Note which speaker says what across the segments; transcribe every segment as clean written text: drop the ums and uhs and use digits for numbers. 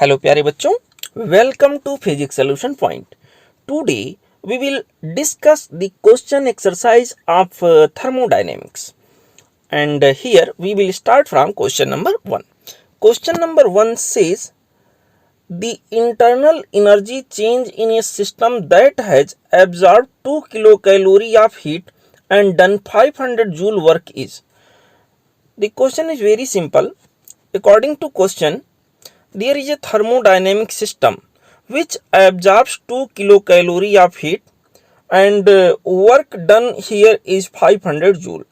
Speaker 1: Hello प्यारे बच्चों, welcome to physics solution point. Today we will discuss the question exercise of thermodynamics and here we will start from question number 1. Question number 1 says the internal energy change in a system that has absorbed 2 kilocalorie of heat and done 500 joule work is. The question is very simple. According to question, there is a thermodynamic system which absorbs 2 kilocalorie of heat and work done here is 500 joule.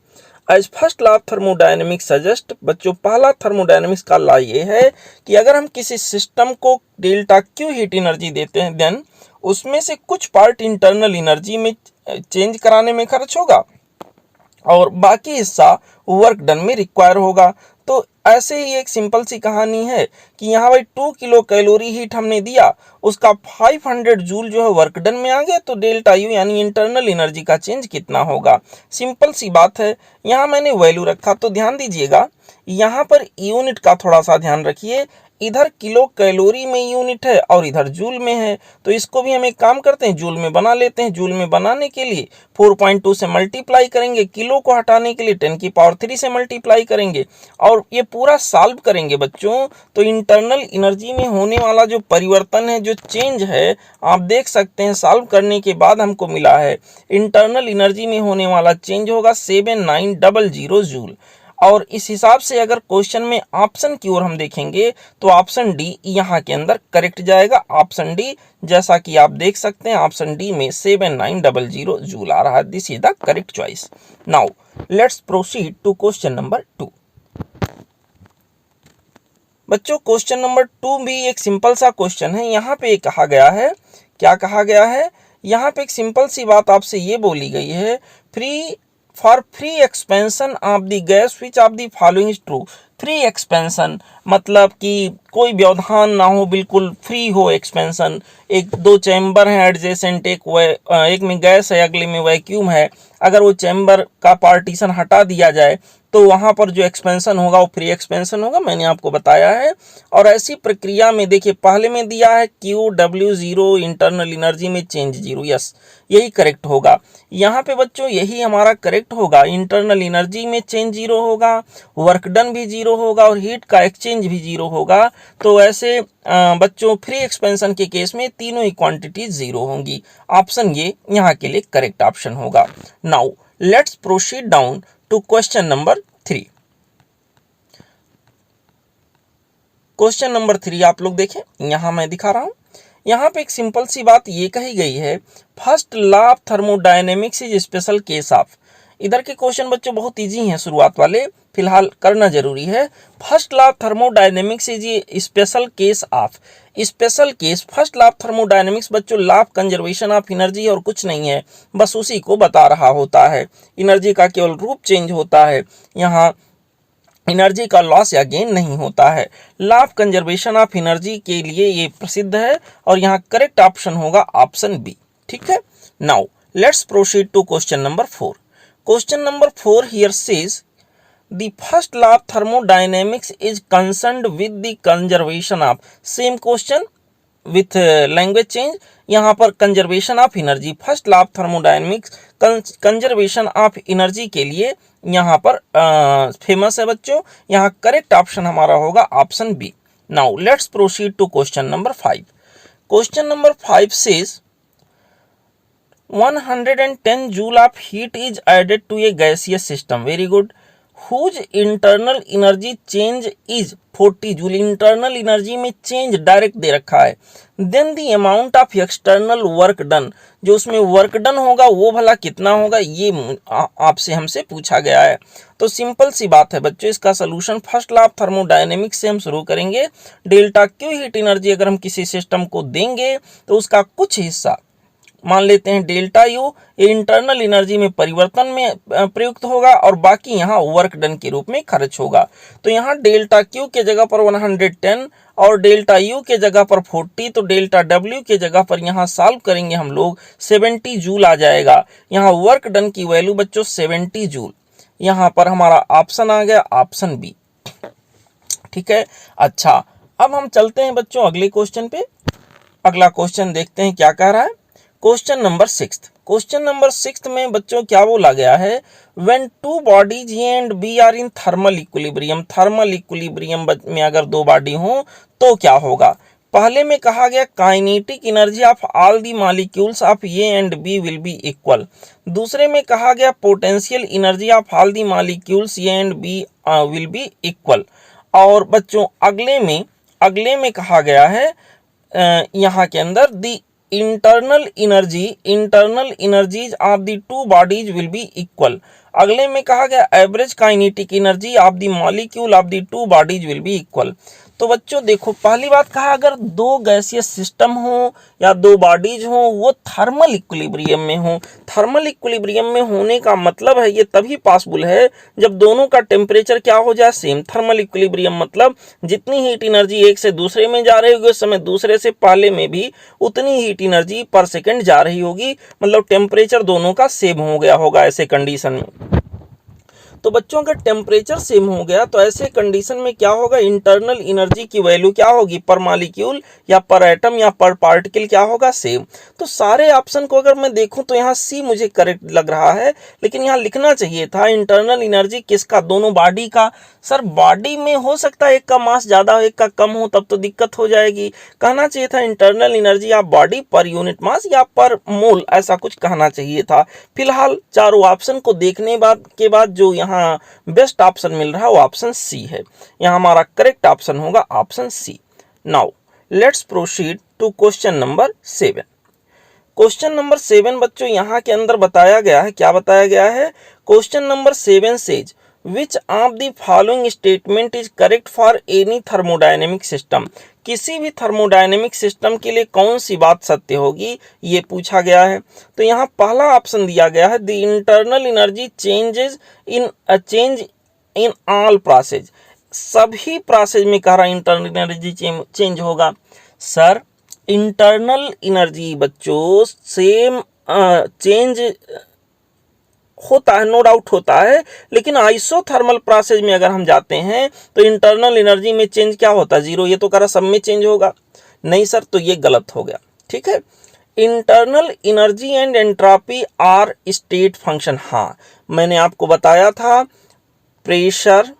Speaker 1: As first law of thermodynamics suggest, बच्चों पहला thermodynamics का law ये है कि अगर हम किसी system को डेल्टा क्यू हीट एनर्जी देते हैं देन उसमें से कुछ पार्ट इंटरनल एनर्जी में चेंज कराने में खर्च होगा और बाकी हिस्सा वर्क डन में रिक्वायर होगा। तो ऐसे ही एक सिंपल सी कहानी है कि यहाँ भाई 2 किलो कैलोरी हीट हमने दिया, उसका 500 जूल जो है वर्क डन में आ गया, तो डेल्टा यू यानी इंटरनल एनर्जी का चेंज कितना होगा। सिंपल सी बात है। यहाँ मैंने वैल्यू रखा तो ध्यान दीजिएगा, यहाँ पर यूनिट का थोड़ा सा ध्यान रखिए। इधर किलो कैलोरी में यूनिट है और इधर जूल में है, तो इसको भी हम एक काम करते हैं जूल में बना लेते हैं। जूल में बनाने के लिए 4.2 से मल्टीप्लाई करेंगे, किलो को हटाने के लिए 10 की पावर 3 से मल्टीप्लाई करेंगे और ये पूरा सॉल्व करेंगे बच्चों। तो इंटरनल एनर्जी में होने वाला जो परिवर्तन है, जो चेंज है, आप देख सकते हैं सॉल्व करने के बाद हमको मिला है इंटरनल एनर्जी में होने वाला चेंज होगा 7900 जूल। और इस हिसाब से अगर क्वेश्चन में ऑप्शन की ओर हम देखेंगे तो ऑप्शन डी यहाँ के अंदर करेक्ट जाएगा। ऑप्शन डी, जैसा कि आप देख सकते हैं, ऑप्शन डी में 7900 जूल आ रहा है। This is the correct choice. Now let's proceed to question number 2। बच्चों क्वेश्चन नंबर 2 भी एक सिंपल सा क्वेश्चन है। यहाँ पे कहा गया है, क्या कहा गया है, यहाँ पे एक सिंपल सी बात आपसे ये बोली गई है, for free expansion of the gas which of the following is true. Free expansion मतलब कि कोई व्यवधान ना हो, बिल्कुल फ्री हो एक्सपेंशन। एक दो चैम्बर हैं एडजेसेंट, एक में गैस है अगले में वैक्यूम है। अगर वो चैम्बर का पार्टीशन हटा दिया जाए तो वहाँ पर जो एक्सपेंशन होगा वो फ्री एक्सपेंशन होगा, मैंने आपको बताया है। और ऐसी प्रक्रिया में देखिए पहले में दिया है QW 0, इंटरनल एनर्जी में चेंज 0। यस, यही करेक्ट होगा। यहाँ पे बच्चों यही हमारा करेक्ट होगा। इंटरनल एनर्जी में चेंज 0 होगा, वर्क डन भी 0 होगा और हीट का एक्सचेंज भी 0 होगा। तो ऐसे बच्चों फ्री एक्सपेंशन के केस में तीनों ही क्वांटिटीज 0 होंगी। ऑप्शन ये यहाँ के लिए करेक्ट ऑप्शन होगा। Now let's proceed down to question number 3। Question number 3 आप लोग देखें, यहां मैं दिखा रहा हूं। यहां पे एक सिंपल सी बात ये कही गई है, first law of thermodynamics is special case of. इधर के क्वेश्चन बच्चों बहुत इजी हैं, शुरुआत वाले फिलहाल करना जरूरी है। First law of thermodynamics is special case of. Special case, first law of thermodynamics बच्चों law of conservation of energy और कुछ नहीं है, बस उसी को बता रहा होता है। एनर्जी का केवल रूप चेंज होता है, यहाँ एनर्जी का लॉस या गेन नहीं होता है। Law of conservation of energy के लिए ये प्रसिद्ध है और यहाँ करेक्ट ऑप्शन होगा ऑप्शन बी। ठीक है, now let's proceed to question number 4। Question number 4 here says the first law of thermodynamics is concerned with the conservation of। same question with language change। यहाँ पर conservation of energy, first law of thermodynamics conservation of energy के लिए यहाँ पर famous है बच्चों। यहाँ correct option हमारा होगा option B. Now let's proceed to question number 5। Question number 5 says 110 joule of heat is added to a gaseous system. Very good. whose internal energy change is 40 joule. Internal energy में change direct दे रखा है। Then the amount of external work done, जो उसमें work done होगा वो भला कितना होगा, ये आपसे हमसे पूछा गया है। तो सिंपल सी बात है बच्चों, इसका solution first law of thermodynamics से हम शुरू करेंगे। डेल्टा क्यू हीट एनर्जी अगर हम किसी सिस्टम को देंगे तो उसका कुछ हिस्सा मान लेते हैं डेल्टा यू, ये इंटरनल एनर्जी में परिवर्तन में प्रयुक्त होगा और बाकी यहाँ वर्क डन के रूप में खर्च होगा। तो यहाँ डेल्टा क्यू के जगह पर 110 और डेल्टा यू के जगह पर 40, तो डेल्टा डब्ल्यू के जगह पर यहाँ सॉल्व करेंगे हम लोग 70 जूल आ जाएगा। यहाँ वर्क डन की वैल्यू बच्चों 70 जूल। यहाँ पर हमारा ऑप्शन आ गया ऑप्शन बी। ठीक है, अच्छा अब हम चलते हैं बच्चों अगले क्वेश्चन पे। अगला क्वेश्चन देखते हैं क्या कह रहा है। Question number 6। क्वेश्चन नंबर 6 में बच्चों क्या बोला गया है, when two bodies A and B are in thermal equilibrium, thermal equilibrium में अगर दो बॉडी हो तो क्या होगा। पहले में कहा गया kinetic energy of all the molecules of A and B will be equal. दूसरे में कहा गया potential energy of all the molecules A and B will be equal. और बच्चों अगले में कहा गया है यहाँ के अंदर दी internal energies of the two bodies will be equal. अगले में कहा गया average kinetic energy of the molecule of the two bodies will be equal. तो बच्चों देखो, पहली बात कहा अगर दो गैसीय सिस्टम हो या दो बॉडीज हो वो थर्मल इक्विलिब्रियम में हो। थर्मल इक्विलिब्रियम में होने का मतलब है ये तभी पॉसिबल है जब दोनों का टेम्परेचर क्या हो जाए, सेम। थर्मल इक्विलिब्रियम मतलब जितनी हीट एनर्जी एक से दूसरे में जा रही होगी उस समय दूसरे से पहले में भी उतनी हीट एनर्जी पर सेकेंड जा रही होगी, मतलब टेम्परेचर दोनों का सेम हो गया होगा ऐसे कंडीशन में। तो बच्चों का टेम्परेचर सेम हो गया तो ऐसे कंडीशन में क्या होगा, इंटरनल एनर्जी की वैल्यू क्या होगी, पर मॉलिक्यूल या पर एटम या पर पार्टिकल क्या होगा, सेम। तो सारे ऑप्शन को अगर मैं देखूं तो यहाँ सी मुझे करेक्ट लग रहा है, लेकिन यहाँ लिखना चाहिए था इंटरनल एनर्जी किसका, दोनों बॉडी का। सर बॉडी में हो सकता है एक का मास ज़्यादा हो एक का कम हो, तब तो दिक्कत हो जाएगी। कहना चाहिए था internal energy of body per unit mass या पर मोल, ऐसा कुछ कहना चाहिए था। फिलहाल चारों ऑप्शन को देखने के बाद जो यहाँ बेस्ट ऑप्शन मिल रहा है वो ऑप्शन सी है। यहाँ हमारा करेक्ट ऑप्शन होगा option C. Now let's proceed to question number 7। Question number 7 बच्चों यहाँ के अंदर बताया गया है, क्या बताया गया है। Question number 7 says which of the following statement is correct for any thermodynamic system. किसी भी थर्मोडायनेमिक सिस्टम के लिए कौन सी बात सत्य होगी ये पूछा गया है। तो यहाँ पहला ऑप्शन दिया गया है the internal energy change in all process. सभी प्रोसेस में कह रहा इंटरनल एनर्जी चेंज होगा। सर इंटरनल एनर्जी बच्चों सेम चेंज होता है, नो डाउट होता है, लेकिन आइसोथर्मल प्रोसेस में अगर हम जाते हैं तो इंटरनल एनर्जी में चेंज क्या होता है, जीरो। ये तो कह रहा सब में चेंज होगा, नहीं सर, तो ये गलत हो गया। ठीक है, internal energy and entropy are state function. हाँ मैंने आपको बताया था pressure,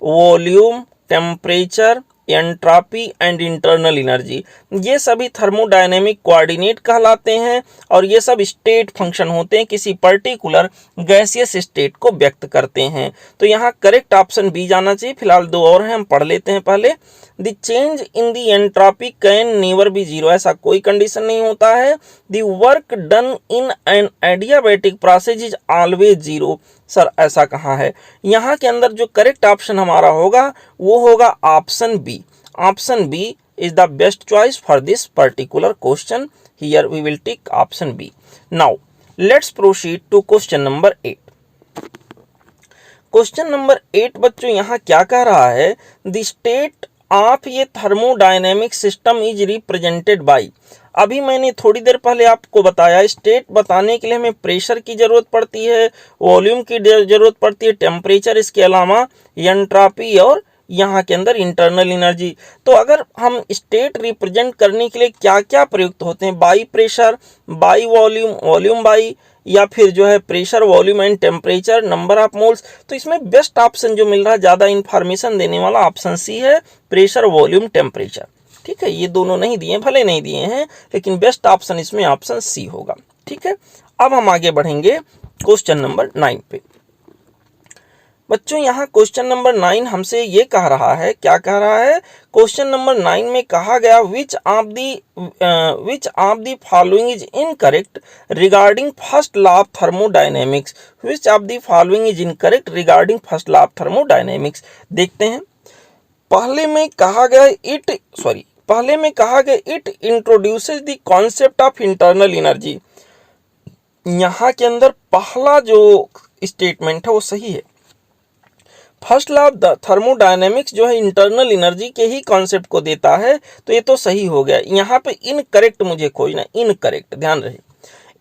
Speaker 1: volume, temperature, entropy and internal energy ये सभी थर्मोडायनेमिक कोऑर्डिनेट कहलाते हैं और ये सब स्टेट फंक्शन होते हैं, किसी पर्टिकुलर गैसियस स्टेट को व्यक्त करते हैं। तो यहाँ करेक्ट ऑप्शन बी जाना चाहिए। फिलहाल दो और हैं, हम पढ़ लेते हैं पहले। The change in the entropy can never be zero, ऐसा कोई कंडीशन नहीं होता है। The work done in an adiabatic process is always zero. Sir ऐसा कहाँ है, यहाँ के अंदर जो करेक्ट ऑप्शन हमारा होगा वो होगा option B. Option B is the best choice for this particular question. Here we will tick option B. Now let's proceed to question number 8। Question number 8 बच्चों यहाँ क्या कह रहा है, द स्टेट ऑफ ये thermodynamic system is represented by. अभी मैंने थोड़ी देर पहले आपको बताया स्टेट बताने के लिए हमें प्रेशर की जरूरत पड़ती है, वॉल्यूम की जरूरत पड़ती है, टेम्परेचर, इसके अलावा एंट्रोपी और यहाँ के अंदर इंटरनल एनर्जी। तो अगर हम स्टेट रिप्रेजेंट करने के लिए क्या क्या प्रयुक्त होते हैं, by pressure, by volume, volume by, या फिर जो है pressure, volume and temperature, number of moles. तो इसमें बेस्ट ऑप्शन जो मिल रहा है ज़्यादा इन्फॉर्मेशन देने वाला ऑप्शन सी है, प्रेशर, वॉल्यूम, टेम्परेचर। ठीक है, ये दोनों नहीं दिए, भले नहीं दिए हैं, लेकिन बेस्ट ऑप्शन इसमें ऑप्शन सी होगा। ठीक है, अब हम आगे बढ़ेंगे क्वेश्चन नंबर 9 पे। बच्चों यहाँ क्वेश्चन नंबर 9 हमसे ये कह रहा है, क्या कह रहा है, क्वेश्चन नंबर 9 में कहा गया विच of the following is incorrect regarding first law of thermodynamics. Which of the following is incorrect regarding first law of thermodynamics. देखते हैं, पहले में कहा गया it introduces the concept of internal energy. यहाँ के अंदर पहला जो स्टेटमेंट है वो सही है। फर्स्ट लॉ ऑफ थर्मोडायनेमिक्स जो है इंटरनल एनर्जी के ही कॉन्सेप्ट को देता है, तो ये तो सही हो गया। यहाँ पे इनकरेक्ट मुझे खोजना, इनकरेक्ट ध्यान रहे,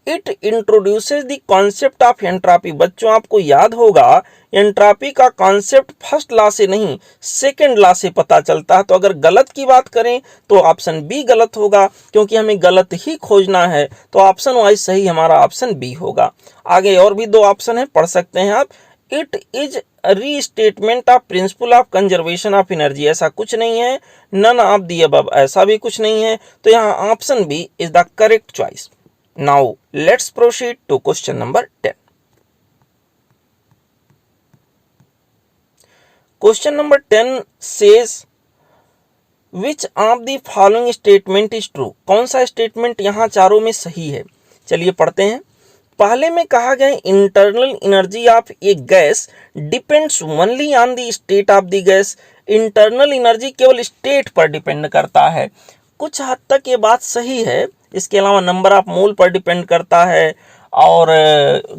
Speaker 1: it introduces the concept of entropy. बच्चों आपको याद होगा एंट्रोपी का कॉन्सेप्ट फर्स्ट लॉ से नहीं सेकंड लॉ से पता चलता है। तो अगर गलत की बात करें तो ऑप्शन बी गलत होगा, क्योंकि हमें गलत ही खोजना है। तो ऑप्शन वाइज सही हमारा ऑप्शन बी होगा। आगे और भी दो ऑप्शन है, पढ़ सकते हैं आप। It is restatement of principle of conservation of energy, ऐसा कुछ नहीं है। नन ऑफ द अबव, ऐसा भी कुछ नहीं है। तो यहाँ option B is the correct choice. Now let's proceed to question number 10. Question number 10 says which of the following statement is true? कौन सा स्टेटमेंट यहाँ चारों में सही है? चलिए पढ़ते हैं। पहले में कहा गया internal energy of A gas depends only on the state of the gas. Internal energy केवल स्टेट पर डिपेंड करता है। कुछ हद तक ये बात सही है। इसके अलावा नंबर ऑफ मोल पर डिपेंड करता है, और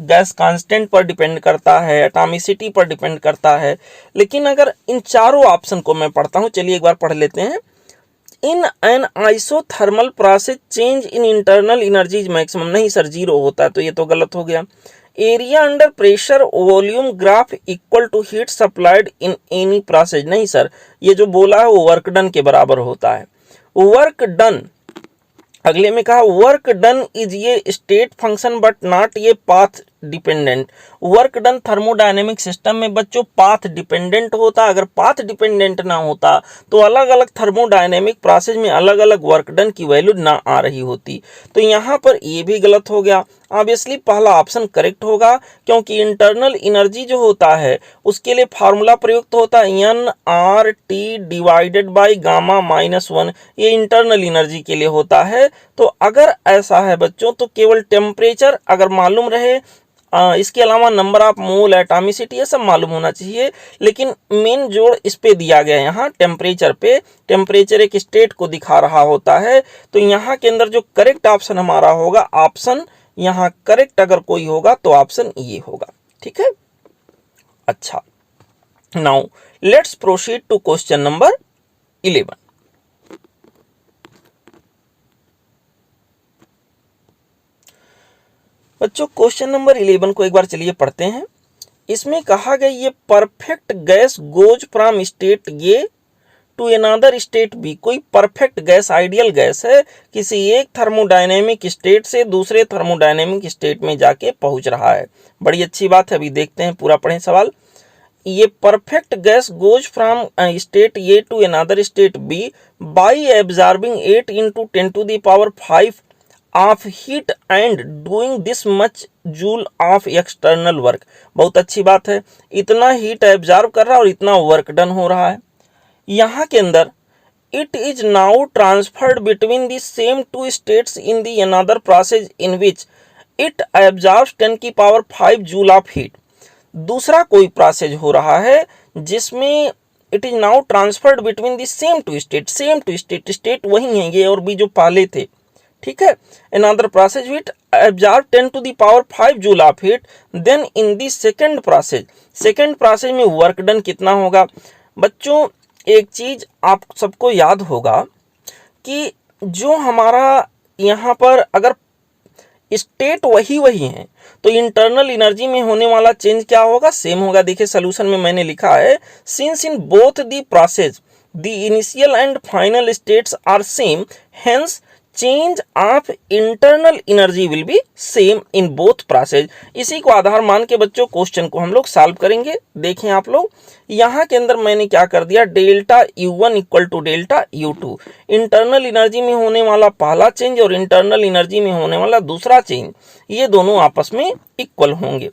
Speaker 1: गैस कांस्टेंट पर डिपेंड करता है, एटॉमिसिटी पर डिपेंड करता है। लेकिन अगर इन चारों ऑप्शन को मैं पढ़ता हूँ, चलिए एक बार पढ़ लेते हैं। In an isothermal process change in internal energy maximum, नहीं सर जीरो होता है, तो ये तो गलत हो गया। Area under pressure volume graph equal to heat supplied in any process, नहीं सर, ये जो बोला है वो वर्क डन के बराबर होता है। वर्क डन, अगले में कहा वर्क डन इज ये स्टेट फंक्शन बट नॉट ये path dependent. Work done thermodynamic system में बच्चों पाथ डिपेंडेंट होता। अगर पाथ डिपेंडेंट ना होता तो अलग अलग थर्मोडायनेमिक प्रोसेस में अलग अलग वर्क डन की वैल्यू ना आ रही होती। तो यहाँ पर ये भी गलत हो गया। ऑब्वियसली पहला ऑप्शन करेक्ट होगा, क्योंकि इंटरनल एनर्जी जो होता है उसके लिए फार्मूला प्रयुक्त होता है NRT डिवाइडेड बाई गामा -1, ये इंटरनल एनर्जी के लिए होता है। तो अगर ऐसा है बच्चों तो केवल टेम्परेचर अगर मालूम रहे, इसके अलावा नंबर ऑफ मोल, एटॉमिसिटी, ये सब मालूम होना चाहिए। लेकिन मेन जोड़ इस पे दिया गया है, यहाँ टेम्परेचर पे। टेम्परेचर एक स्टेट को दिखा रहा होता है। तो यहाँ के अंदर जो करेक्ट ऑप्शन हमारा होगा, ऑप्शन यहाँ करेक्ट अगर कोई होगा तो ऑप्शन ये होगा। ठीक है, अच्छा। Now let's proceed to question number 11। बच्चों क्वेश्चन नंबर 11 को एक बार चलिए पढ़ते हैं। इसमें कहा गया ये perfect gas goes from state A to another state B. कोई परफेक्ट गैस, आइडियल गैस है, किसी एक थर्मोडायनेमिक स्टेट से दूसरे थर्मोडायनेमिक स्टेट में जाके पहुंच रहा है। बड़ी अच्छी बात है। अभी देखते हैं, पूरा पढ़ें सवाल। ये perfect gas goes from state A to another state B by absorbing 8 × 10⁵ of heat and doing this much joule of external work. बहुत अच्छी बात है, इतना हीट एब्जॉर्ब कर रहा है और इतना वर्क डन हो रहा है। यहाँ के अंदर it is now transferred between the same two states in the another process in which it absorbs 10⁵ joule of heat. दूसरा कोई प्रोसेस हो रहा है जिसमें it is now transferred between the same two state, state वही है ये और भी जो पहले थे। ठीक है, another process which absorb 10⁵ joule of heat. Then in the second process में वर्क डन कितना होगा। बच्चों एक चीज आप सबको याद होगा कि जो हमारा यहाँ पर अगर स्टेट वही है तो इंटरनल एनर्जी में होने वाला चेंज क्या होगा, सेम होगा। देखिए सोल्यूशन में मैंने लिखा है, since in both the process the initial and final states are same, hence change of internal energy will be same in both process. इसी को आधार मान के बच्चों क्वेश्चन को हम लोग सॉल्व करेंगे। देखें आप लोग, यहाँ के अंदर मैंने क्या कर दिया, delta U1 equal to delta U2। Internal energy में होने वाला पहला चेंज और इंटरनल एनर्जी में होने वाला दूसरा चेंज, ये दोनों आपस में इक्वल होंगे।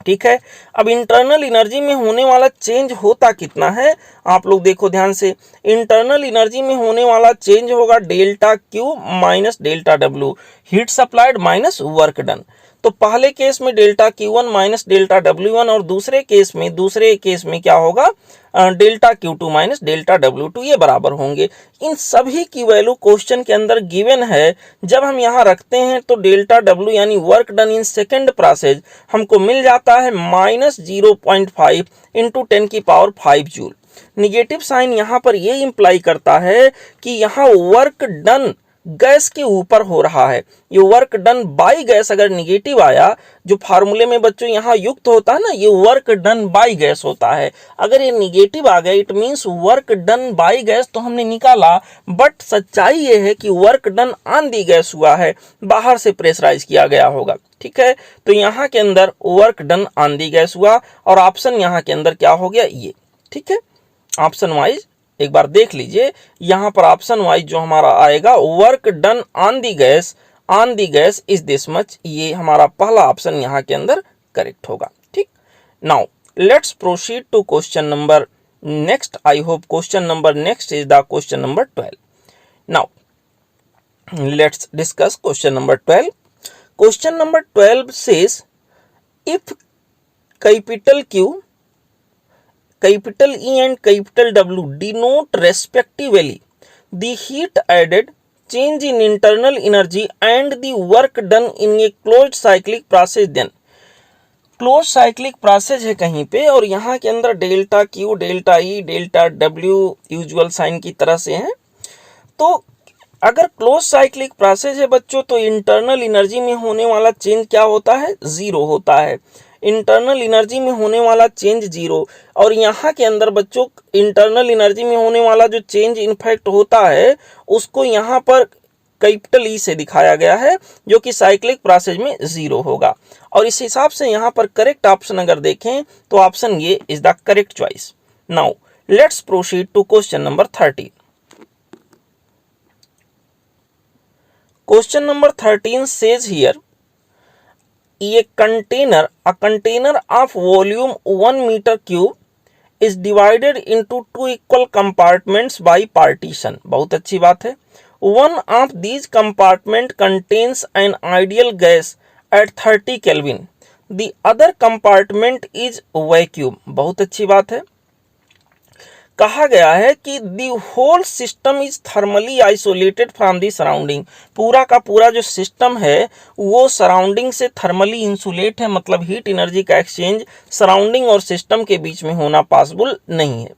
Speaker 1: ठीक है, अब इंटरनल एनर्जी में होने वाला चेंज होता कितना है, आप लोग देखो ध्यान से। इंटरनल एनर्जी में होने वाला चेंज होगा delta Q minus delta W, heat supplied minus work done. तो पहले केस में delta Q1 minus delta W1 और दूसरे केस में क्या होगा, delta Q2 minus delta W2, ये बराबर होंगे। इन सभी की वैल्यू क्वेश्चन के अंदर गिवन है। जब हम यहाँ रखते हैं तो डेल्टा W यानी work done in second process हमको मिल जाता है -0.5 × 10⁵ जूल। निगेटिव साइन यहाँ पर ये इंप्लाई करता है कि यहाँ वर्क डन गैस के ऊपर हो रहा है। ये वर्क डन बाय गैस अगर निगेटिव आया, जो फार्मूले में बच्चों यहाँ युक्त होता है ना, ये वर्क डन बाय गैस होता है। अगर ये निगेटिव आ गया it means work done by gas तो हमने निकाला, बट सच्चाई ये है कि work done on the gas हुआ है, बाहर से प्रेशराइज किया गया होगा। ठीक है, तो यहाँ के अंदर work done on the gas हुआ और ऑप्शन यहाँ के अंदर क्या हो गया, ये। ठीक है, ऑप्शन वाइज एक बार देख लीजिए, यहाँ पर ऑप्शन वाइज जो हमारा आएगा work done on the gas is this much, ये हमारा पहला ऑप्शन यहाँ के अंदर करेक्ट होगा। ठीक, now let's proceed to question number next. I hope question number next is the question number 12। Now let's discuss question number 12। Question number 12 says if capital Q, capital E and capital W denote respectively the heat added, change in internal energy and the work done in a closed cyclic process, then close cyclic process है कहीं पे और यहाँ के अंदर delta Q, delta E, delta W usual sign की तरह से हैं। तो अगर क्लोज साइक्लिक प्रोसेस है बच्चों तो इंटरनल एनर्जी में होने वाला चेंज क्या होता है, जीरो होता है। इंटरनल एनर्जी में होने वाला चेंज जीरो, और यहाँ के अंदर बच्चों इंटरनल एनर्जी में होने वाला जो चेंज इनफैक्ट होता है उसको यहाँ पर कैपिटल ई से दिखाया गया है, जो कि साइक्लिक प्रोसेस में जीरो होगा। और इस हिसाब से यहाँ पर करेक्ट ऑप्शन अगर देखें तो ऑप्शन ये is the correct choice. Now let's proceed to question number 13। Question number 13 says here, a container of volume 1 meter cube is divided into two equal compartments by partition। बहुत अच्छी बात है। One of these compartment contains an ideal gas at 30 Kelvin. The other compartment is vacuum। बहुत अच्छी बात है। कहा गया है कि the whole system is thermally isolated from the surrounding. पूरा का पूरा जो सिस्टम है वो सराउंडिंग से थर्मली इंसुलेट है, मतलब हीट एनर्जी का एक्सचेंज सराउंडिंग और सिस्टम के बीच में होना पॉसिबल नहीं है।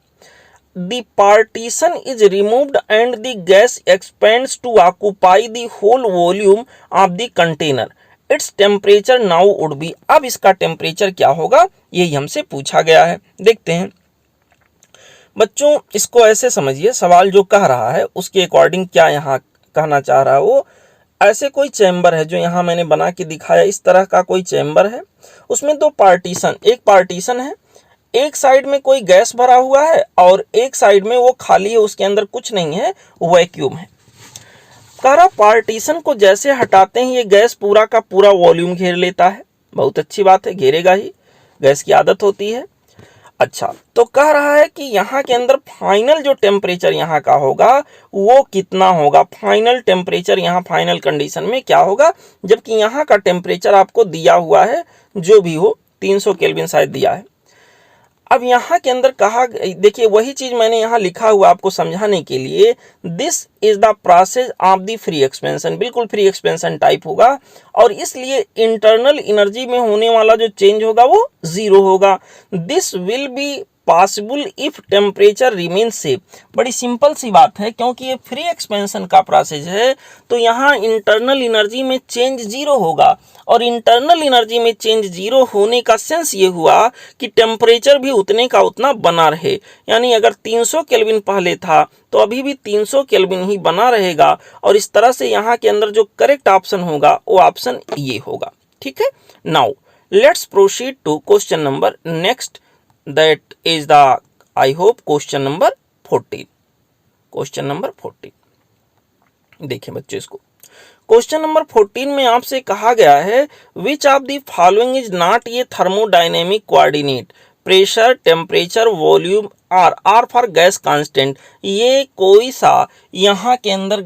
Speaker 1: The partition is removed and the gas expands to occupy the whole volume of the container. Its temperature now would be. अब इसका टेम्परेचर क्या होगा यही हमसे पूछा गया है। देखते हैं बच्चों, इसको ऐसे समझिए, सवाल जो कह रहा है उसके अकॉर्डिंग क्या यहाँ कहना चाह रहा है वो, ऐसे कोई चैम्बर है जो यहाँ मैंने बना के दिखाया, इस तरह का कोई चैम्बर है, उसमें दो पार्टीशन, एक पार्टीशन है, एक साइड में कोई गैस भरा हुआ है और एक साइड में वो खाली है, उसके अंदर कुछ नहीं है, वैक्यूम है। कह रहा पार्टीशन को जैसे हटाते हैं ये गैस पूरा का पूरा वॉल्यूम घेर लेता है। बहुत अच्छी बात है, घेरेगा ही, गैस की आदत होती है। अच्छा, तो कह रहा है कि यहाँ के अंदर फाइनल जो टेम्परेचर यहाँ का होगा वो कितना होगा, फाइनल टेम्परेचर यहाँ फाइनल कंडीशन में क्या होगा, जबकि यहाँ का टेम्परेचर आपको दिया हुआ है जो भी हो 300 केल्विन शायद दिया है। अब यहाँ के अंदर कहा, देखिए वही चीज मैंने यहाँ लिखा हुआ आपको समझाने के लिए, this is the process of the free expansion, बिल्कुल फ्री एक्सपेंशन टाइप होगा और इसलिए इंटरनल एनर्जी में होने वाला जो चेंज होगा वो जीरो होगा। This will be possible if temperature remain same. बड़ी सिंपल सी बात है, क्योंकि ये फ्री एक्सपेंशन का प्रोसेस है तो यहाँ इंटरनल एनर्जी में चेंज जीरो होगा और इंटरनल एनर्जी में चेंज जीरो होने का सेंस ये हुआ कि टेम्परेचर भी उतने का उतना बना रहे। यानी अगर 300 केल्विन पहले था तो अभी भी 300 केल्विन ही बना रहेगा और इस तरह से यहाँ के अंदर जो करेक्ट ऑप्शन होगा वो ऑप्शन ये होगा। ठीक है, now let's proceed to question number next, that is the I hope question number 14। Question number 14 देखिए बच्चों, इसको क्वेश्चन नंबर 14 में आपसे कहा गया है which of the following is not ये thermodynamic coordinate, pressure, temperature, volume R for gas constant. ये कोई सा यहाँ के अंदर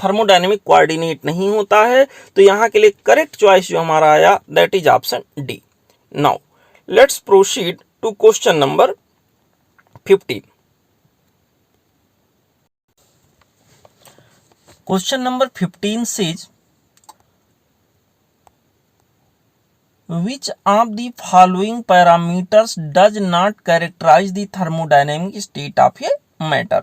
Speaker 1: थर्मोडायनेमिक कोऑर्डिनेट नहीं होता है, तो यहाँ के लिए करेक्ट चॉइस जो हमारा आया that is option D. Now let's proceed to question number 15। Question number 15 says which of the following parameters does not characterize the thermodynamic state of a matter।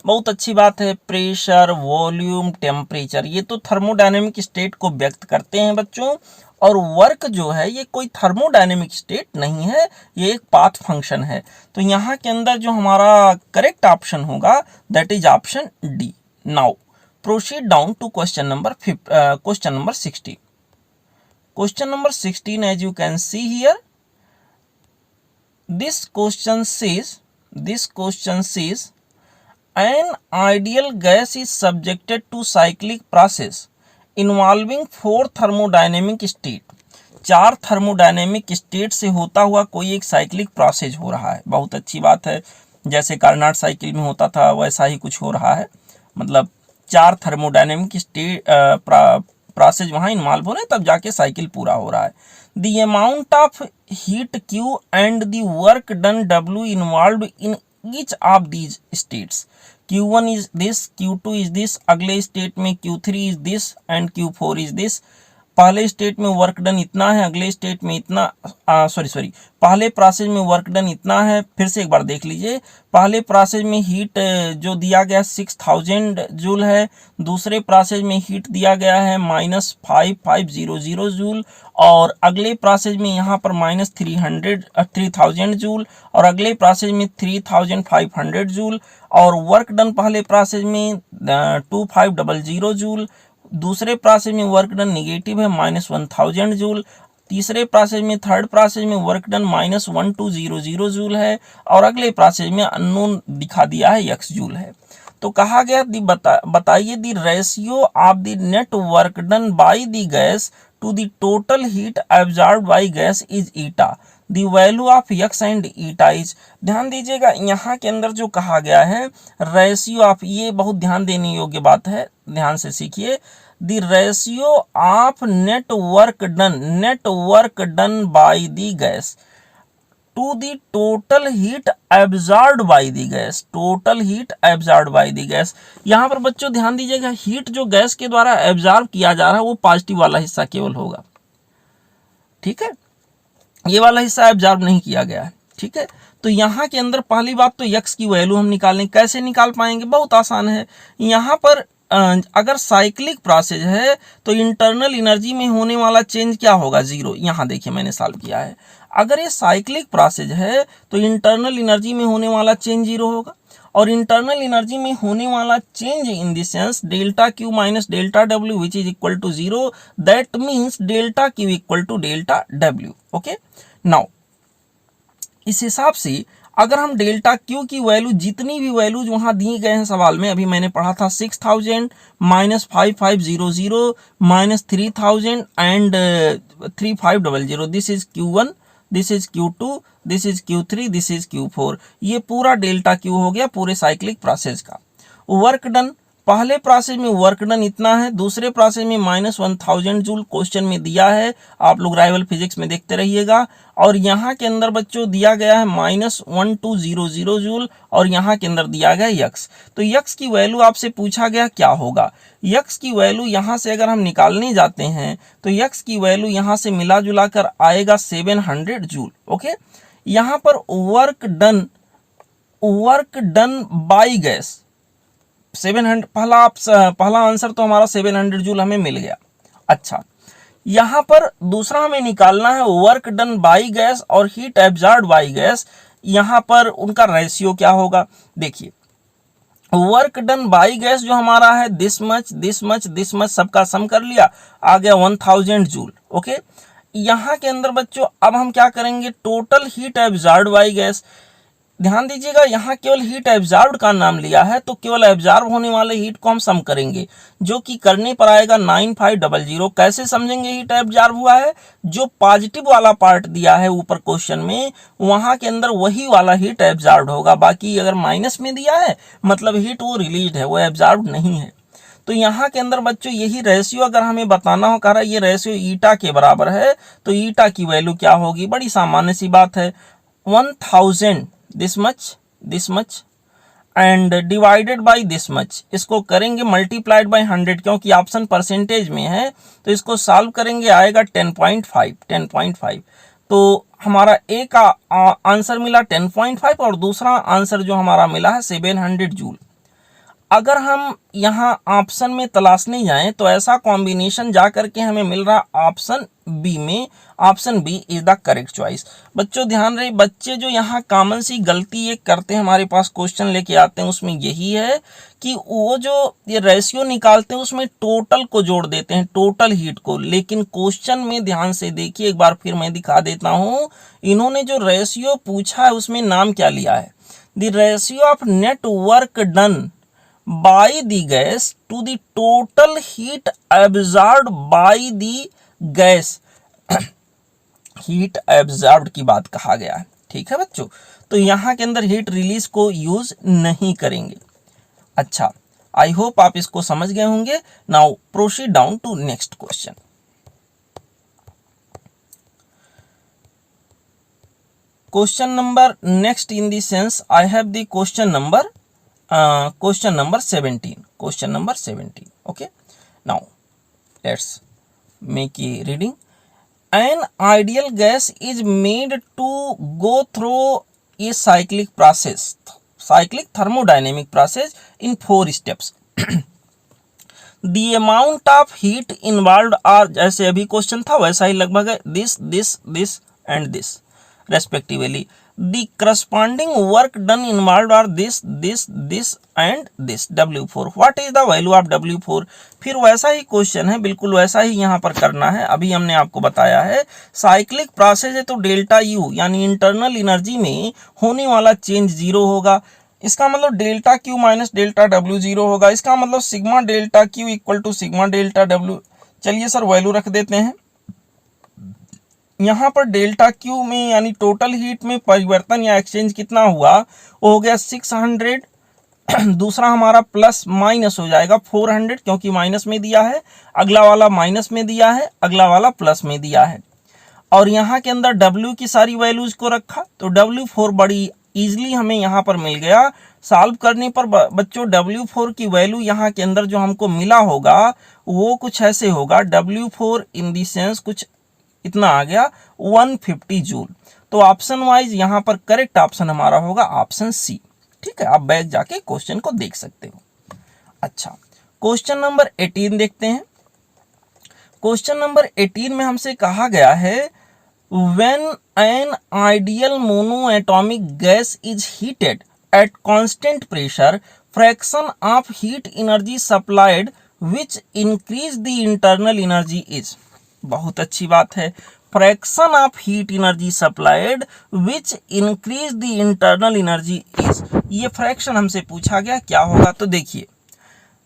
Speaker 1: बहुत अच्छी बात है। प्रेशर, वॉल्यूम, टेम्परेचर, ये तो thermodynamic state को व्यक्त करते हैं बच्चों। और वर्क जो है ये कोई थर्मोडायनेमिक स्टेट नहीं है, ये एक पाथ फंक्शन है। तो यहाँ के अंदर जो हमारा करेक्ट ऑप्शन होगा that is option D. Now proceed down to question number 16. Question number 16, as you can see here, this question says an ideal gas is subjected to cyclic process involving 4 thermodynamic state. 4 thermodynamic state से होता हुआ कोई एक cyclic process हो रहा है। बहुत अच्छी बात है, जैसे कार्नाट साइकिल में होता था वैसा ही कुछ हो रहा है। मतलब 4 थर्मोडायनेमिक स्टेट प्रोसेस वहाँ इन्वॉल्व हो रहे हैं, तब जाके साइकिल पूरा हो रहा है। The amount of heat Q and the work done W involve in each of these states. Q1 is this, Q2 is this, अगले स्टेट में Q3 is this and Q4 is this. पहले state में work done इतना है, अगले state में इतना, पहले प्रोसेस में वर्क डन इतना है। फिर से एक बार देख लीजिए, पहले प्रोसेस में हीट जो दिया गया 6000 जूल है, दूसरे प्रोसेस में हीट दिया गया है -5500 जूल, और अगले प्रोसेस में यहाँ पर -3000 जूल, और अगले प्रोसेस में 3500 जूल, और वर्क डन पहले प्रोसेस में 2500 जूल, दूसरे प्रोसेस में वर्क डन निगेटिव है -1000 जूल, तीसरे प्रोसेस में थर्ड प्रोसेस में वर्क डन -1200 जूल है, और अगले प्रोसेस में अननोन दिखा दिया है x जूल है। तो कहा गया बताइए the ratio of the net work done by the gas to the total heat absorbed by gas is eta. The value of x and eta is. ध्यान दीजिएगा, यहाँ के अंदर जो कहा गया है रेशियो ऑफ, ये बहुत ध्यान देने योग्य बात है, ध्यान से सीखिए। The ratio of net work done by the gas to the total heat absorbed by the gas, total heat absorbed by the gas. यहाँ पर बच्चों ध्यान दीजिएगा, हीट जो गैस के द्वारा एब्जॉर्ब किया जा रहा है वो पॉजिटिव वाला हिस्सा केवल होगा, ठीक है, ये वाला हिस्सा एब्जॉर्ब नहीं किया गया है, ठीक है। तो यहाँ के अंदर पहली बात तो x की वैल्यू हम निकालें, कैसे निकाल पाएंगे, बहुत आसान है। यहाँ पर अगर साइक्लिक प्रोसेस है तो इंटरनल एनर्जी में होने वाला चेंज क्या होगा, 0। यहाँ देखिए मैंने सॉल्व किया है। अगर ये साइक्लिक प्रोसेस है तो इंटरनल एनर्जी में होने वाला चेंज 0 होगा, और इंटरनल एनर्जी में होने वाला change in the sense delta Q minus delta W which is equal to 0, that means delta Q equal to delta W। Okay, now इस हिसाब से अगर हम डेल्टा Q की वैल्यू, जितनी भी वैल्यूज वहाँ दी गए हैं सवाल में, अभी मैंने पढ़ा था 6000 -5500 -3000 and 3500, this is Q1, this is Q2, this is Q3, this is Q4। ये पूरा डेल्टा Q हो गया पूरे साइक्लिक प्रोसेस का। वर्क डन, पहले प्रोसेस में वर्क डन इतना है, दूसरे प्रोसेस में -1000 जूल क्वेश्चन में दिया है, आप लोग राइवल फिजिक्स में देखते रहिएगा। और यहाँ के अंदर बच्चों दिया गया है -1200 जूल, और यहाँ के अंदर दिया गया x। तो x की वैल्यू आपसे पूछा गया क्या होगा, x की वैल्यू यहाँ से अगर हम निकालने जाते हैं तो x की वैल्यू यहाँ से मिला जुला कर आएगा 700 जूल। ओके, यहाँ पर वर्क डन बाई गैस 700, पहला आंसर तो हमारा 700 जूल हमें मिल गया। अच्छा, यहाँ पर दूसरा हमें निकालना है वर्क डन बाई गैस और हीट एब्जॉर्ब्ड बाई गैस, यहाँ पर उनका रेशियो क्या होगा। देखिए, वर्क डन बाई गैस जो हमारा है दिस मच सबका सम कर लिया, आ गया 1000 जूल। ओके, यहाँ के अंदर बच्चों अब हम क्या करेंगे, total heat absorbed by gas. ध्यान दीजिएगा, यहाँ केवल हीट एब्जॉर्ब्ड का नाम लिया है, तो केवल एब्जॉर्ब होने वाले हीट को हम सम करेंगे, जो कि करने पर आएगा 9500। कैसे समझेंगे हीट एब्जॉर्ब हुआ है, जो पॉजिटिव वाला पार्ट दिया है ऊपर क्वेश्चन में, वहाँ के अंदर वही वाला हीट एब्जॉर्ब होगा। बाकी अगर माइनस में दिया है मतलब हीट वो रिलीज है, वो एब्जॉर्ब नहीं है। तो यहाँ के अंदर बच्चों यही रेशियो अगर हमें बताना हो, कह रहा है ये रेशियो ईटा के बराबर है, तो ईटा की वैल्यू क्या होगी, बड़ी सामान्य सी बात है, 1000 this much and divided by this much. इसको करेंगे मल्टीप्लाइड बाई 100, क्योंकि ऑप्शन परसेंटेज में है, तो इसको सॉल्व करेंगे आएगा 10.5। तो हमारा ए का आंसर मिला 10.5 और दूसरा आंसर जो हमारा मिला है 700 जूल। अगर हम यहाँ ऑप्शन में तलाशने जाएं तो ऐसा कॉम्बिनेशन जा करके हमें मिल रहा ऑप्शन बी में। Option B is the correct choice. बच्चों ध्यान रहे, बच्चे जो यहाँ कॉमन सी गलती एक करते हैं, हमारे पास क्वेश्चन लेके आते हैं, उसमें यही है कि वो जो ये रेशियो निकालते हैं उसमें टोटल को जोड़ देते हैं, टोटल हीट को। लेकिन क्वेश्चन में ध्यान से देखिए, एक बार फिर मैं दिखा देता हूँ, इन्होंने जो रेशियो पूछा है उसमें नाम क्या लिया है, the ratio of net work done by the gas to the total heat absorbed by the gas heat absorbed की बात कहा गया है। ठीक है बच्चों, तो यहाँ के अंदर हीट रिलीज को यूज नहीं करेंगे। अच्छा, आई होप आप इसको समझ गए होंगे। Now proceed down to next question. Question number next in the sense I have the question number 17. Question number 17. Okay. Now let's make a reading. An ideal gas is made to go through a cyclic process, cyclic thermodynamic process in 4 steps. The amount of heat involved are, जैसे अभी question था वैसा ही लगभग है, this and this respectively. The corresponding work done involved are this and this. W4. What is the value of W4? फिर वैसा ही question है, बिल्कुल वैसा ही यहाँ पर करना है। अभी हमने आपको बताया है साइक्लिक प्रोसेस है तो डेल्टा यू यानी इंटरनल एनर्जी में होने वाला चेंज जीरो होगा। इसका मतलब delta Q minus delta W zero होगा। इसका मतलब sigma delta Q equal to sigma delta W. चलिए सर वैल्यू रख देते हैं। यहाँ पर डेल्टा क्यू में यानी टोटल हीट में परिवर्तन या एक्सचेंज कितना हुआ, वो हो गया 600। दूसरा हमारा प्लस माइनस हो जाएगा 400 क्योंकि माइनस में दिया है, अगला वाला माइनस में दिया है, अगला वाला प्लस में दिया है। और यहाँ के अंदर W की सारी वैल्यूज को रखा तो W4 बड़ी इजीली हमें यहाँ पर मिल गया। सॉल्व करने पर बच्चों W4 की वैल्यू यहाँ के अंदर जो हमको मिला होगा वो कुछ ऐसे होगा, W4 इन दी सेंस कुछ इतना आ गया 150 जूल। तो ऑप्शन वाइज यहाँ पर करेक्ट ऑप्शन हमारा होगा ऑप्शन सी। ठीक है, आप बैक जाके क्वेश्चन को देख सकते हो। अच्छा, क्वेश्चन नंबर 18 देखते हैं। क्वेश्चन नंबर 18 में हमसे कहा गया है when an ideal monoatomic gas is heated at constant pressure fraction of heat energy supplied which increase the internal energy is. बहुत अच्छी बात है, fraction of heat energy supplied which increase the internal energy is. ये fraction हमसे पूछा गया, क्या होगा? तो देखिए,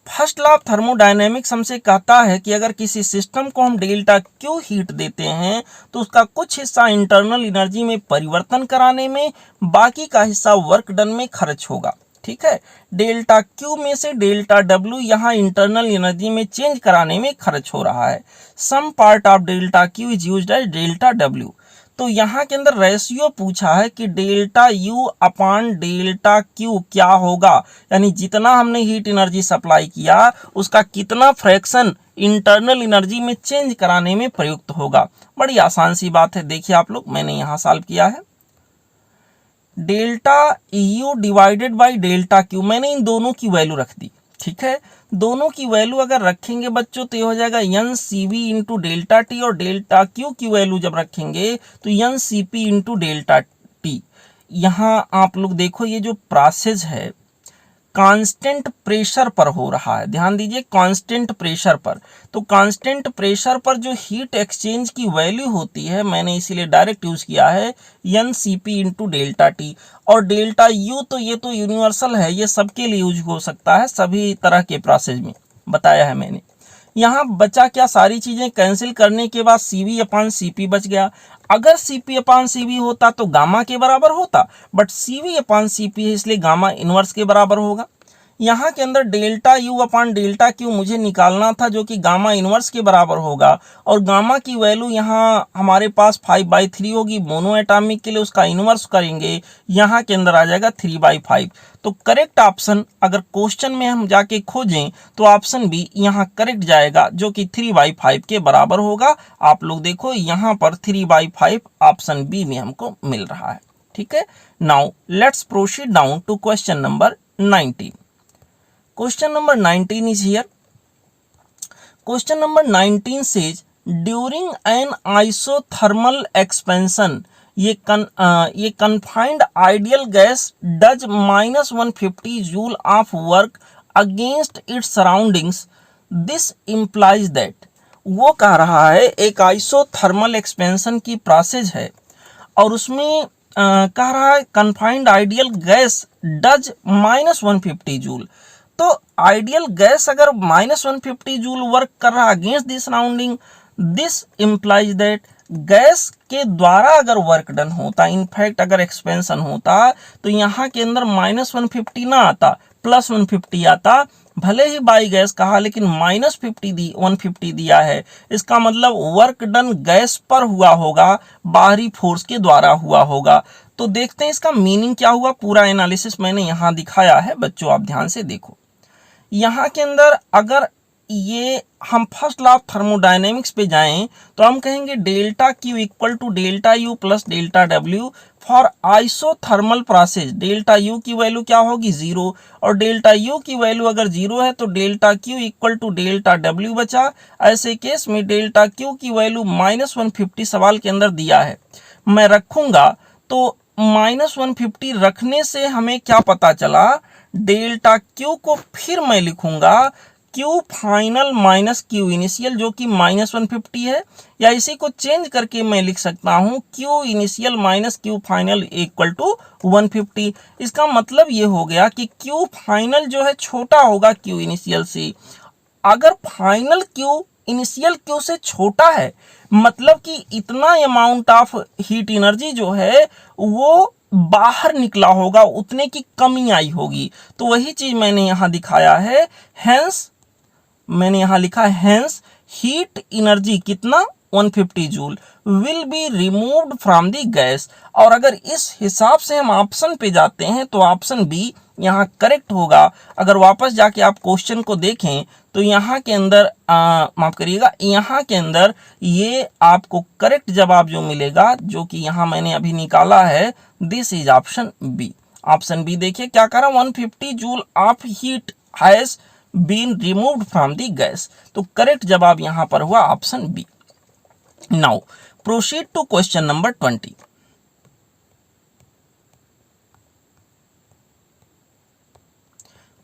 Speaker 1: फर्स्ट लॉ ऑफ थर्मोडायनेमिक्स हमसे कहता है कि अगर किसी सिस्टम को हम डेल्टा क्यू हीट देते हैं तो उसका कुछ हिस्सा इंटरनल एनर्जी में परिवर्तन कराने में, बाकी का हिस्सा वर्क डन में खर्च होगा। ठीक है, डेल्टा क्यू में से डेल्टा डब्ल्यू यहाँ इंटरनल एनर्जी में चेंज कराने में खर्च हो रहा है। Some part of delta Q is used as delta W. तो यहाँ के अंदर रेशियो पूछा है कि delta U upon delta Q क्या होगा, यानी जितना हमने हीट एनर्जी सप्लाई किया उसका कितना फ्रैक्शन इंटरनल एनर्जी में चेंज कराने में प्रयुक्त होगा। बड़ी आसान सी बात है, देखिए आप लोग, मैंने यहाँ सॉल्व किया है। Delta U divided by delta Q, मैंने इन दोनों की वैल्यू रख दी। ठीक है, दोनों की वैल्यू अगर रखेंगे बच्चों तो ये हो जाएगा N C B into delta T, और डेल्टा क्यू की वैल्यू जब रखेंगे तो N C P into delta T. यहाँ आप लोग देखो, ये जो प्रोसेस है कांस्टेंट प्रेशर पर हो रहा है, ध्यान दीजिए कांस्टेंट प्रेशर पर। तो कांस्टेंट प्रेशर पर जो हीट एक्सचेंज की वैल्यू होती है, मैंने इसीलिए डायरेक्ट यूज किया है n C P into delta T. और डेल्टा यू तो ये तो यूनिवर्सल है, ये सबके लिए यूज हो सकता है, सभी तरह के प्रोसेस में बताया है मैंने। यहाँ बचा क्या, सारी चीजें कैंसिल करने के बाद C V upon C P बच गया। अगर C P upon C V होता तो गामा के बराबर होता, but C V upon C P है इसलिए गामा इनवर्स के बराबर होगा। यहाँ के अंदर delta U upon delta Q मुझे निकालना था जो कि गामा इनवर्स के बराबर होगा, और गामा की वैल्यू यहाँ हमारे पास 5/3 होगी मोनो एटॉमिक के लिए, उसका इनवर्स करेंगे यहाँ के अंदर आ जाएगा 3/5। तो करेक्ट ऑप्शन अगर क्वेश्चन में हम जाके खोजें तो ऑप्शन बी यहाँ करेक्ट जाएगा जो कि 3/5 के बराबर होगा। आप लोग देखो यहाँ पर 3/5 ऑप्शन बी में हमको मिल रहा है। ठीक है, now let's proceed down to question number 19। Question number 19 is here. Question number 19 says during an isothermal expansion ये confined ideal gas does -150 joule of work against its surroundings. This implies that वो कह रहा है एक isothermal expansion की process है और उसमें कह रहा है confined ideal gas does -150 joule. तो आइडियल गैस अगर -150 जूल वर्क कर रहा है against the surrounding, this implies that gas के द्वारा अगर वर्क डन होता, इनफैक्ट अगर एक्सपेंशन होता तो यहाँ के अंदर -150 ना आता, +150 आता। भले ही बाई गैस कहा लेकिन -150 दिया है, इसका मतलब वर्क डन गैस पर हुआ होगा, बाहरी फोर्स के द्वारा हुआ होगा। तो देखते हैं इसका मीनिंग क्या हुआ। पूरा एनालिसिस मैंने यहाँ दिखाया है, बच्चों आप ध्यान से देखो। यहाँ के अंदर अगर ये हम फर्स्ट लॉ ऑफ थर्मोडायनेमिक्स पे जाएं तो हम कहेंगे delta Q equal to delta U plus delta W for isothermal process. Delta U की वैल्यू क्या होगी 0 और डेल्टा यू की वैल्यू अगर 0 है तो delta Q equal to delta W बचा। ऐसे केस में डेल्टा क्यू की वैल्यू -150 सवाल के अंदर दिया है, मैं रखूंगा। तो -150 रखने से हमें क्या पता चला, डेल्टा क्यू को फिर मैं लिखूंगा Q final minus Q initial जो कि -150 है, या इसी को चेंज करके मैं लिख सकता हूं Q initial minus Q final equal to 150। इसका मतलब ये हो गया कि क्यू फाइनल जो है छोटा होगा क्यू इनिशियल से। अगर फाइनल क्यू इनिशियल क्यू से छोटा है मतलब कि इतना अमाउंट ऑफ हीट एनर्जी जो है वो बाहर निकला होगा, उतने की कमी आई होगी। तो वही चीज मैंने यहां दिखाया है, हेंस मैंने यहां लिखा हेंस हीट एनर्जी कितना 150 joule will be removed from the gas. और अगर इस हिसाब से हम ऑप्शन पे जाते हैं तो ऑप्शन बी यहाँ करेक्ट होगा। अगर वापस जाके आप क्वेश्चन को देखें तो यहाँ के अंदर माफ करिएगा, यहाँ के अंदर ये आपको करेक्ट जवाब जो मिलेगा जो कि यहाँ मैंने अभी निकाला है, this is option B. Option B देखिए क्या कह रहा, 150 joule of heat has been removed from the gas. तो करेक्ट जवाब यहाँ पर हुआ option B. Now proceed to question number 20।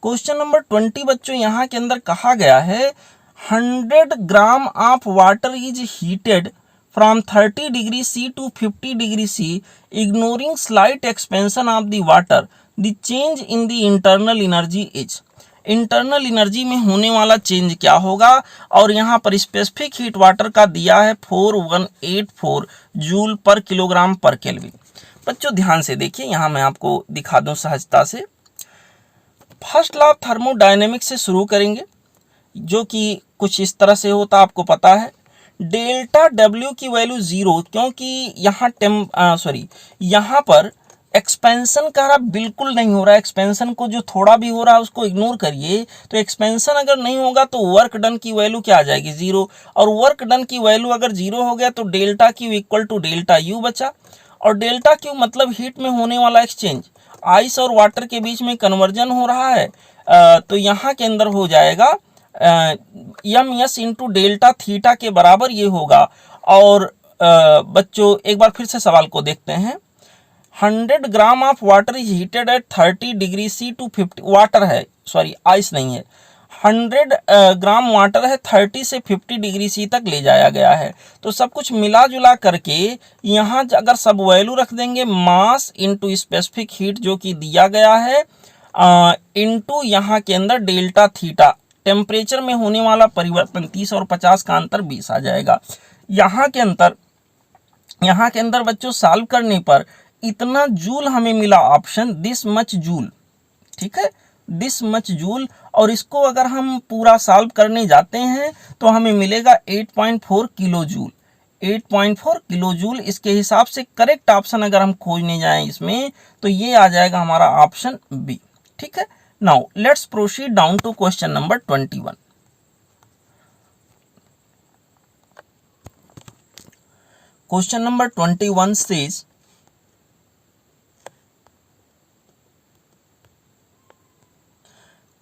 Speaker 1: Question number 20 बच्चों यहाँ के अंदर कहा गया है 100 gram of water is heated from 30 degree C to 50 degree C ignoring slight expansion of the water, the change in the internal energy is. Internal energy में होने वाला चेंज क्या होगा, और यहाँ पर स्पेसिफिक हीट वाटर का दिया है 4184 जूल पर किलोग्राम पर केल्विन। बच्चों ध्यान से देखिए, यहाँ मैं आपको दिखा दूं सहजता से। फर्स्ट लॉ ऑफ थर्मोडायनेमिक्स से शुरू करेंगे जो कि कुछ इस तरह से होता, आपको पता है डेल्टा डब्ल्यू की वैल्यू 0, क्योंकि यहाँ पर एक्सपेंशन का रहा बिल्कुल नहीं हो रहा है। एक्सपेंशन को जो थोड़ा भी हो रहा है उसको इग्नोर करिए। तो एक्सपेंशन अगर नहीं होगा तो वर्क डन की वैल्यू क्या आ जाएगी 0, और वर्क डन की वैल्यू अगर 0 हो गया तो delta Q equal to delta U बचा। और डेल्टा क्यू मतलब हीट में होने वाला एक्सचेंज, आइस और वाटर के बीच में कन्वर्जन हो रहा है। तो यहाँ के अंदर हो जाएगा M S into delta theta के बराबर ये होगा। और बच्चों एक बार फिर से सवाल को देखते हैं। 100 gram of water is heated at 30 degree C to 50, water है सॉरी आइस नहीं है, 100 ग्राम वाटर है, 30 से 50 डिग्री सी तक ले जाया गया है। तो सब कुछ मिला जुला करके यहाँ अगर सब वैल्यू रख देंगे, मास इंटू स्पेसिफिक हीट जो कि दिया गया है इंटू यहाँ के अंदर डेल्टा थीटा, टेम्परेचर में होने वाला परिवर्तन 30 और 50 का अंतर 20 आ जाएगा। यहाँ के अंदर बच्चों सॉल्व करने पर इतना जूल हमें मिला, ऑप्शन दिस मच जूल, ठीक है, दिस मच जूल। और इसको अगर हम पूरा सॉल्व करने जाते हैं तो हमें मिलेगा 8.4 किलो जूल, 8.4 किलो जूल। इसके हिसाब से करेक्ट ऑप्शन अगर हम खोजने जाएं इसमें तो ये आ जाएगा हमारा ऑप्शन बी, ठीक है। Now let's proceed down to question number 21। Question number 21 says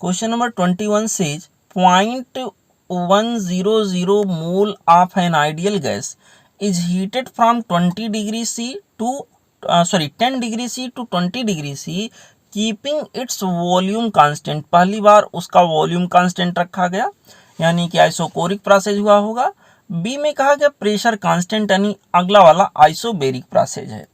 Speaker 1: question number 21 says 0.100 mole of an ideal gas is heated from 20 degree C to 10 degree C to 20 degree C keeping its volume constant. पहली बार उसका volume constant रखा गया, यानी कि isochoric process हुआ होगा। B में कहा गया प्रेशर कांस्टेंट, यानी अगला वाला आइसोबेरिक प्रोसेस है।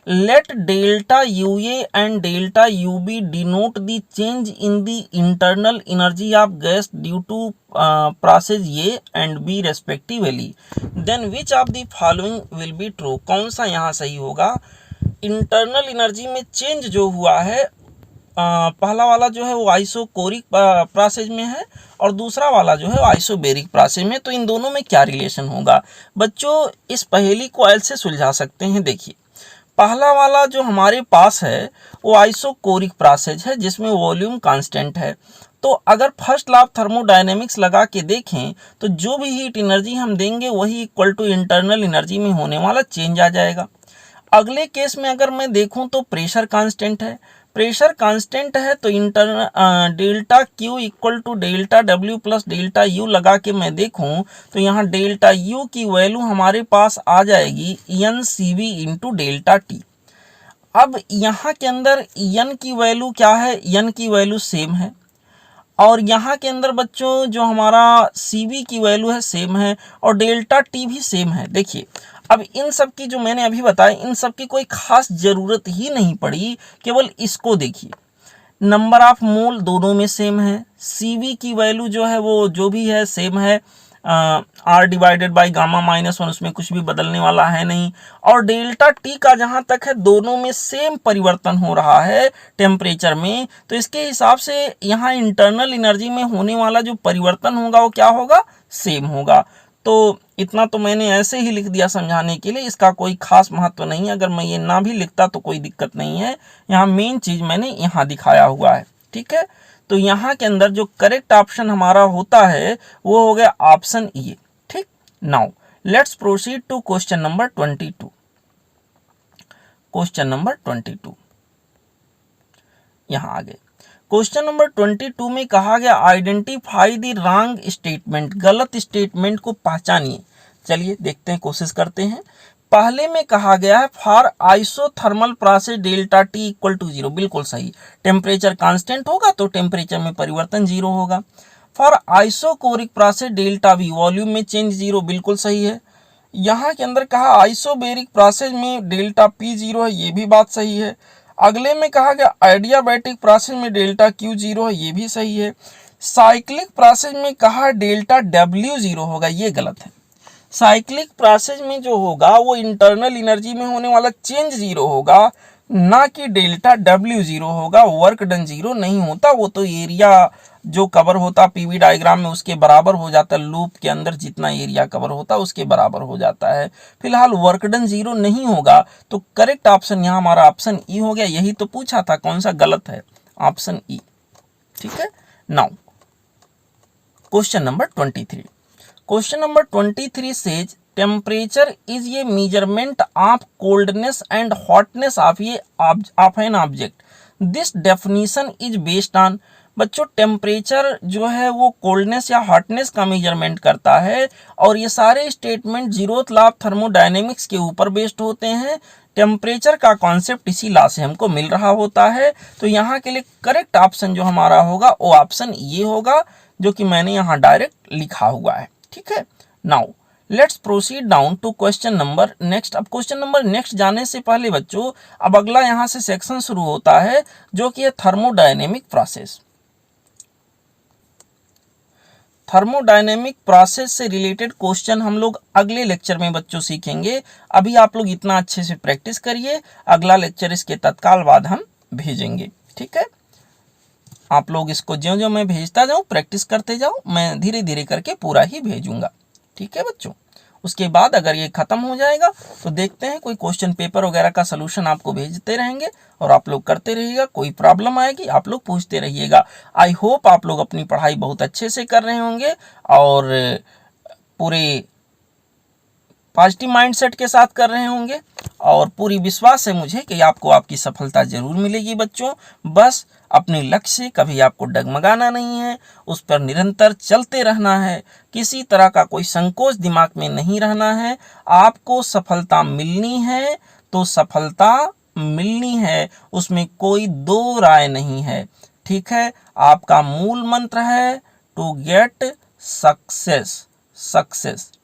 Speaker 1: Let delta U A and delta U B denote the change in the internal energy of gas due to process A and B respectively, then which of the following will be true. कौन सा यहाँ सही होगा? Internal energy में change जो हुआ है, पहला वाला जो है वो आइसोकोरिक प्रोसेस में है और दूसरा वाला जो है वो आइसोबेरिक प्रोसेस में। तो इन दोनों में क्या रिलेशन होगा? बच्चों इस पहेली को ऐसे सुलझा सकते हैं। देखिए, पहला वाला जो हमारे पास है वो आइसोकोरिक प्रोसेस है जिसमें वॉल्यूम कांस्टेंट है। तो अगर फर्स्ट लॉ ऑफ थर्मोडायनेमिक्स लगा के देखें तो जो भी हीट एनर्जी हम देंगे वही इक्वल टू इंटरनल एनर्जी में होने वाला चेंज आ जाएगा। अगले केस में अगर मैं देखूं तो प्रेशर कांस्टेंट है। प्रेशर कांस्टेंट है तो delta Q equal to delta W plus delta U लगा के मैं देखूं तो यहाँ डेल्टा यू की वैल्यू हमारे पास आ जाएगी n C V into delta T. अब यहाँ के अंदर एन की वैल्यू क्या है? एन की वैल्यू सेम है और यहाँ के अंदर बच्चों जो हमारा सी वी की वैल्यू है सेम है और डेल्टा टी भी सेम है। देखिए, अब इन सब की जो मैंने अभी बताया इन सब की कोई खास ज़रूरत ही नहीं पड़ी, केवल इसको देखिए। नंबर ऑफ मोल दोनों में सेम है, सीवी की वैल्यू जो है वो जो भी है सेम है, R divided by gamma minus one, उसमें कुछ भी बदलने वाला है नहीं। और डेल्टा टी का जहाँ तक है दोनों में सेम परिवर्तन हो रहा है टेम्परेचर में, तो इसके हिसाब से यहाँ इंटरनल एनर्जी में होने वाला जो परिवर्तन होगा वो क्या होगा? सेम होगा। तो इतना तो मैंने ऐसे ही लिख दिया समझाने के लिए, इसका कोई खास महत्व नहीं है। अगर मैं ये ना भी लिखता तो कोई दिक्कत नहीं है, यहाँ मेन चीज़ मैंने यहाँ दिखाया हुआ है। ठीक है, तो यहाँ के अंदर जो करेक्ट ऑप्शन हमारा होता है वो हो गया ऑप्शन ए। ठीक, now let's proceed to question number 22। Question number 22 यहाँ आगे। क्वेश्चन नंबर 22 में कहा गया आइडेंटिफाई द रॉन्ग स्टेटमेंट, गलत स्टेटमेंट को पहचानिए। चलिए देखते हैं, कोशिश करते हैं। पहले में कहा गया है for isothermal process delta T equal to 0, बिल्कुल सही। टेम्परेचर कांस्टेंट होगा तो टेम्परेचर में परिवर्तन 0 होगा। For isochoric process delta we, volume में चेंज 0, बिल्कुल सही है। यहाँ के अंदर कहा आइसोबेरिक प्रोसेस में डेल्टा पी 0 है, ये भी बात सही है। अगले में कहा गया आइडियाबैटिक प्रोसेस में डेल्टा क्यू 0 है, ये भी सही है। साइक्लिक प्रोसेस में कहा डेल्टा डब्ल्यू 0 होगा, ये गलत है। साइक्लिक प्रोसेस में जो होगा वो इंटरनल एनर्जी में होने वाला चेंज 0 होगा, ना कि डेल्टा डब्ल्यू 0 होगा। वर्क डन 0 नहीं होता, वो तो एरिया जो कवर होता पीवी डायग्राम में उसके बराबर हो जाता है। लूप के अंदर जितना एरिया कवर होता है उसके बराबर हो जाता है। फिलहाल वर्क डन 0 नहीं होगा, तो करेक्ट ऑप्शन यहाँ हमारा ऑप्शन ई हो गया। यही तो पूछा था, कौन सा गलत है? Option E. ठीक है, now question number 23। Question number 23 says temperature is ये measurement of coldness and hotness of an object, this definition is based on. बच्चों टेम्परेचर जो है वो कोल्डनेस या हॉटनेस का मेजरमेंट करता है और ये सारे statement zeroth law of thermodynamics के ऊपर बेस्ड होते हैं। टेम्परेचर का कॉन्सेप्ट इसी लॉ से हमको मिल रहा होता है। तो यहाँ के लिए करेक्ट ऑप्शन जो हमारा होगा वो ऑप्शन ये होगा, जो कि मैंने यहाँ डायरेक्ट लिखा हुआ है। ठीक है, now let's proceed down to question number next. अब क्वेश्चन नंबर नेक्स्ट जाने से पहले बच्चों अब अगला यहाँ से सेक्शन शुरू होता है जो कि है थर्मोडायनेमिक प्रोसेस। थर्मोडायनेमिक प्रोसेस से रिलेटेड क्वेश्चन हम लोग अगले लेक्चर में बच्चों सीखेंगे। अभी आप लोग इतना अच्छे से प्रैक्टिस करिए, अगला लेक्चर इसके तत्काल बाद हम भेजेंगे। ठीक है, आप लोग इसको ज्यों ज्यों मैं भेजता जाऊँ प्रैक्टिस करते जाओ, मैं धीरे धीरे करके पूरा ही भेजूंगा। ठीक है बच्चों, उसके बाद अगर ये ख़त्म हो जाएगा तो देखते हैं कोई क्वेश्चन पेपर वगैरह का सलूशन आपको भेजते रहेंगे और आप लोग करते रहिएगा। कोई प्रॉब्लम आएगी आप लोग पूछते रहिएगा। आई होप आप लोग अपनी पढ़ाई बहुत अच्छे से कर रहे होंगे और पूरे पॉजिटिव माइंडसेट के साथ कर रहे होंगे और पूरी विश्वास है मुझे कि आपको आपकी सफलता जरूर मिलेगी बच्चों। बस अपने लक्ष्य से कभी आपको डगमगाना नहीं है, उस पर निरंतर चलते रहना है, किसी तरह का कोई संकोच दिमाग में नहीं रहना है। आपको सफलता मिलनी है तो सफलता मिलनी है, उसमें कोई दो राय नहीं है। ठीक है, आपका मूल मंत्र है टू गेट सक्सेस।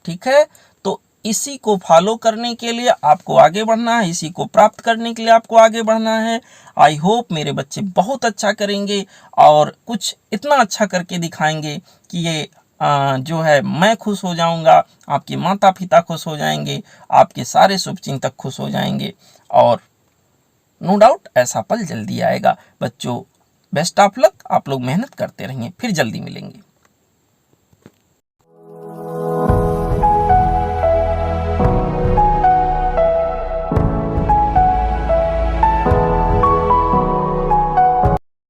Speaker 1: ठीक है, तो इसी को फॉलो करने के लिए आपको आगे बढ़ना है, इसी को प्राप्त करने के लिए आपको आगे बढ़ना है। आई होप मेरे बच्चे बहुत अच्छा करेंगे और कुछ इतना अच्छा करके दिखाएंगे कि ये जो है मैं खुश हो जाऊंगा, आपके माता पिता खुश हो जाएंगे, आपके सारे शुभचिंतक खुश हो जाएंगे और नो डाउट ऐसा पल जल्दी आएगा। बच्चों बेस्ट ऑफ लक, आप लोग मेहनत करते रहिए, फिर जल्दी मिलेंगे।